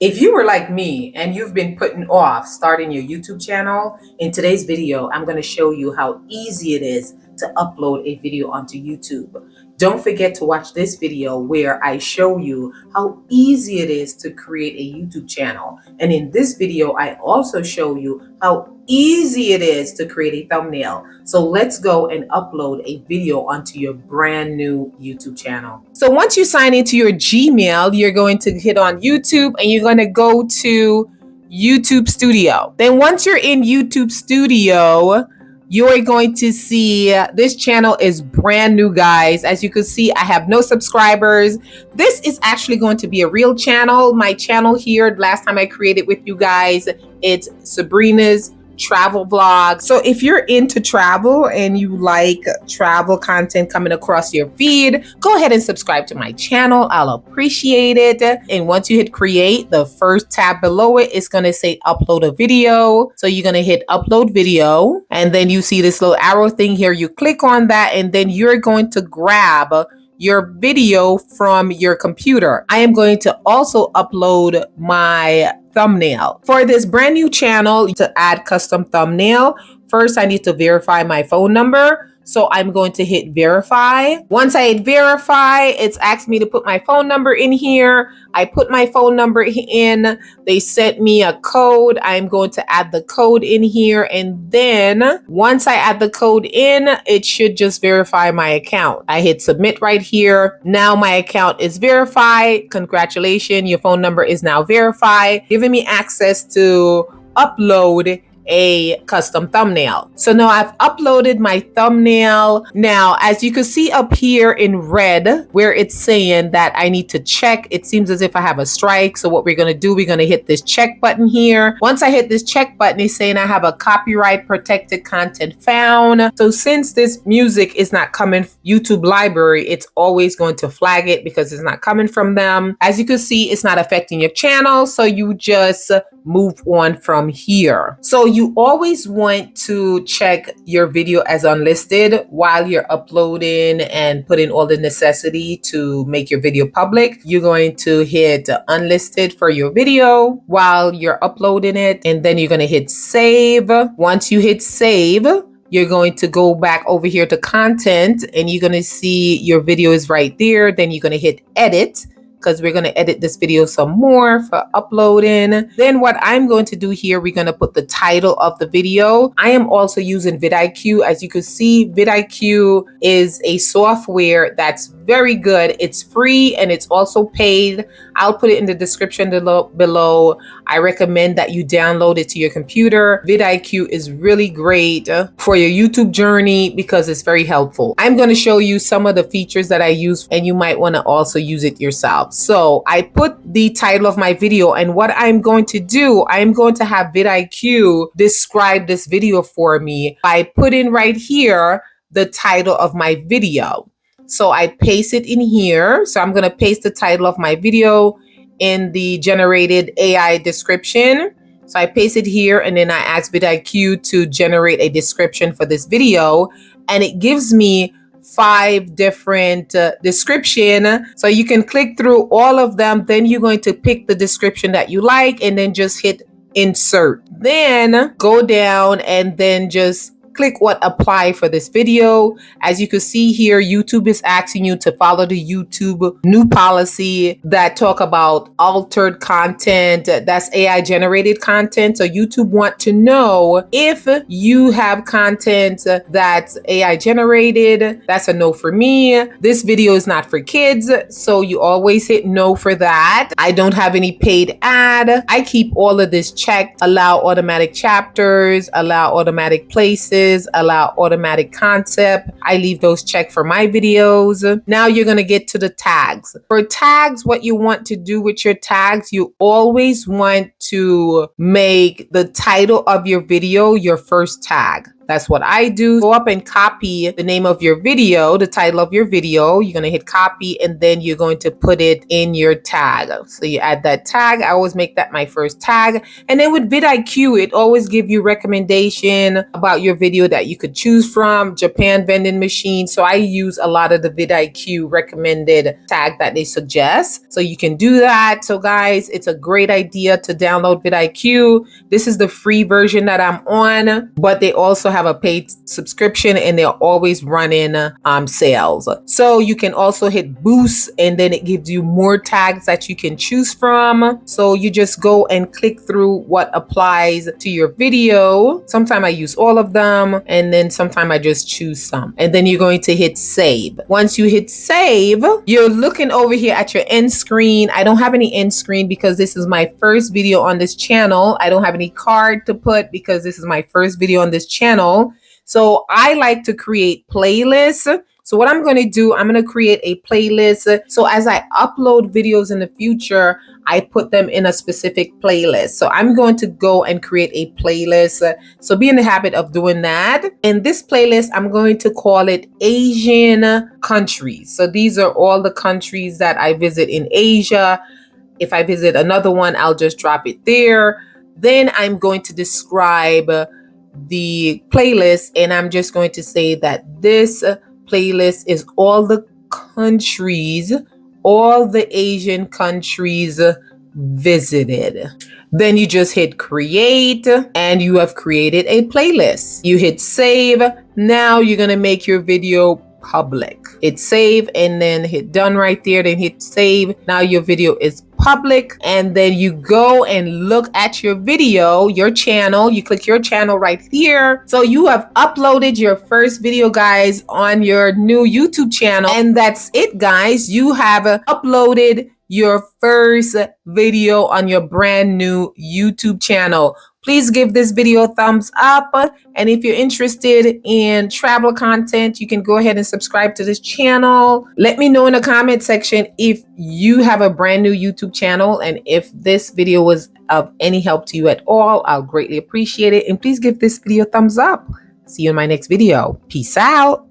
If you were like me and you've been putting off starting your YouTube channel, in today's video, I'm going to show you how easy it is to upload a video onto YouTube. Don't forget to watch this video where I show you how easy it is to create a YouTube channel. And in this video, I also show you how easy it is to create a thumbnail. So let's go and upload a video onto your brand new YouTube channel. So once you sign into your Gmail, you're going to hit on YouTube and you're going to go to YouTube Studio. Then once you're in YouTube Studio, you're going to see this channel is brand new, guys. As you can see, I have no subscribers. This is actually going to be a real channel. My channel here, last time I created with you guys, it's Sabrina's travel vlog. So if you're into travel and you like travel content coming across your feed, go ahead and subscribe to my channel. I'll appreciate it. And once you hit create, the first tab below it is going to say upload a video. So you're going to hit upload video, and then you see this little arrow thing here. You click on that, and then you're going to grab your video from your computer. I am going to also upload my thumbnail. For this brand new channel, to add custom thumbnail, first I need to verify my phone number. So I'm going to hit verify. Once I hit verify, it's asked me to put my phone number in here. I put my phone number in. They sent me a code. I'm going to add the code in here. And then once I add the code in, it should just verify my account. I hit submit right here. Now my account is verified. Congratulations, your phone number is now verified, giving me access to upload a custom thumbnail. So now I've uploaded my thumbnail. Now, as you can see up here in red, where it's saying that I need to check, it seems as if I have a strike. So what we're going to do, we're going to hit this check button here. Once I hit this check button, it's saying I have a copyright protected content found. So since this music is not coming from YouTube library, it's always going to flag it because it's not coming from them. As you can see, it's not affecting your channel. So you just move on from here. So you always want to check your video as unlisted while you're uploading and putting all the necessity to make your video public. You're going to hit unlisted for your video while you're uploading it, and then you're going to hit save. Once you hit save, you're going to go back over here to content, and you're going to see your video is right there. Then you're going to hit edit, because we're going to edit this video some more for uploading. Then what I'm going to do here, we're going to put the title of the video. I am also using vidIQ. As you can see, vidIQ is a software that's very good. It's free and it's also paid. I'll put it in the description below. I recommend that you download it to your computer. vidIQ is really great for your YouTube journey because it's very helpful. I'm going to show you some of the features that I use, and you might want to also use it yourself. So I put the title of my video, and what I'm going to do, I'm going to have vidIQ describe this video for me by putting right here the title of my video. So I paste it in here. So I'm going to paste the title of my video in the generated AI description. So I paste it here, and then I ask vidIQ to generate a description for this video, and it gives me 5 different description. So you can click through all of them. Then you're going to pick the description that you like, and then just hit insert. Then go down and then just click what apply for this video. As you can see here, YouTube is asking you to follow the YouTube new policy that talk about altered content. That's AI generated content. So YouTube want to know if you have content that's AI generated. That's a no for me. This video is not for kids, so you always hit no for that. I don't have any paid ad. I keep all of this checked. Allow automatic chapters, allow automatic places, allow automatic concept. I leave those checked for my videos. Now you're going to get to the tags. For tags, what you want to do with your tags, you always want to make the title of your video your first tag. That's what I do. Go up and copy the name of your video, the title of your video. You're going to hit copy, and then you're going to put it in your tag. So you add that tag. I always make that my first tag. And then with vidIQ, it always gives you recommendation about your video that you could choose from. Japan vending machine. So I use a lot of the vidIQ recommended tag that they suggest. So you can do that. So guys, it's a great idea to download vidIQ. This is the free version that I'm on, but they also have a paid subscription, and they're always running sales. So you can also hit boost, and then it gives you more tags that you can choose from. So you just go and click through what applies to your video. Sometimes I use all of them, and then sometimes I just choose some. And then you're going to hit save. Once you hit save, you're looking over here at your end screen. I don't have any end screen because this is my first video on this channel. I don't have any card to put because this is my first video on this channel. So I like to create playlists. So what I'm going to do, I'm going to create a playlist. So as I upload videos in the future, I put them in a specific playlist. So I'm going to go and create a playlist. So be in the habit of doing that. In this playlist, I'm going to call it Asian countries. So these are all the countries that I visit in Asia. If I visit another one, I'll just drop it there. Then I'm going to describe the playlist, and I'm just going to say that this playlist is all the countries, all the Asian countries visited. Then you just hit create, and you have created a playlist. You hit save. Now you're going to make your video public. Hit save and then hit done right there. Then hit save. Now your video is public, and then you go and look at your video, your channel. You click your channel right here. So you have uploaded your first video, guys, on your new YouTube channel. And that's it, guys. You have uploaded your first video on your brand new YouTube channel. Please give this video a thumbs up. And if you're interested in travel content, you can go ahead and subscribe to this channel. Let me know in the comment section if you have a brand new YouTube channel, and if this video was of any help to you at all. I'll greatly appreciate it. And please give this video a thumbs up. See you in my next video. Peace out.